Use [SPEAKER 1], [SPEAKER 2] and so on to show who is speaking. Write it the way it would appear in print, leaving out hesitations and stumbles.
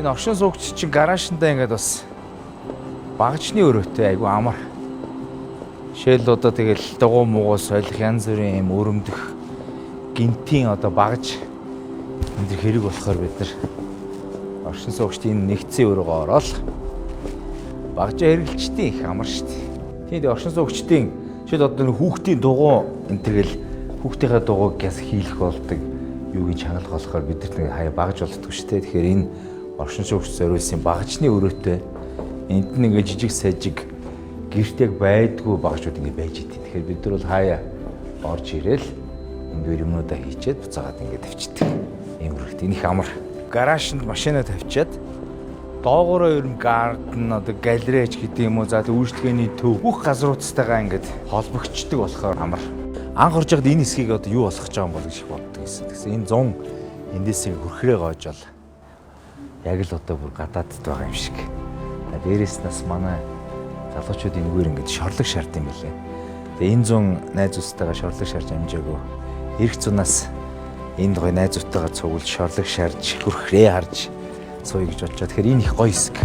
[SPEAKER 1] Энэ оршин суугч чинь гарааштай ингээд бас багажны өрөөтэй айгу амар. Жишээл одоо тэгэл дугуй муугуу солих янз бүрийн юм өрөмдөх гинтийн одоо багаж энэ төр хэрэг болохоор бид нар оршин суугчдын нэгдсэн өрөөгөө ороод багажаа хэрэглэлчдийн их амар шүү дээ. Тэгээд оршин суугчдын жишээл одоо хүүхдийн дугуй энэ тэгэл хүүхдийнхээ дугуйг яс хийлэх болдог юугийн чангалах болохоор бидэрт нэг хаяа багаж болдгоо шүү дээ. Тэгэхээр энэ оршин суугч зориулсан багажны өрөөтэй энд нэг жижиг сажиг гэрт яг байдгүй багажууд ингэ байж идэв. Тэгэхээр бид нар бол хаяа орж ирээл энэ дөр юмнуудаа хийчээд буцаагаад ингэ тавьчихдаг. Ийм үргэлт энэ их амар. Гараашнд машинаа тавьчаад доогоороо ер нь гарден одоо галерейч гэдэг юм уу за үйлчлэгээний төв бүх газруудтайгаа ингэ холбогдчихдаг болохоор амар. Анх орж байгаад энэ хэсгийг одоо юу болох гэж байгаа юм бол гэж их боддог гэсэн. Тэгсэн энэ 100 эндээсээ хөрхрээ гоож бол яг л одоо бүр гадаадд байгаа юм шиг. Дээрээс нас манай залуучууд энэгээр ингэж шорлог шаард юм билээ. Тэгээ энэ 100 найзуудтайгаа шорлог шаарж амжаагүй. Ирэх зунаас энэ гоё найзуудтайгаа цуглаж шорлог шаарж хөрхрээ харж сууя гэж бодчоо. Тэгэхээр энэ их гоё хэсэг.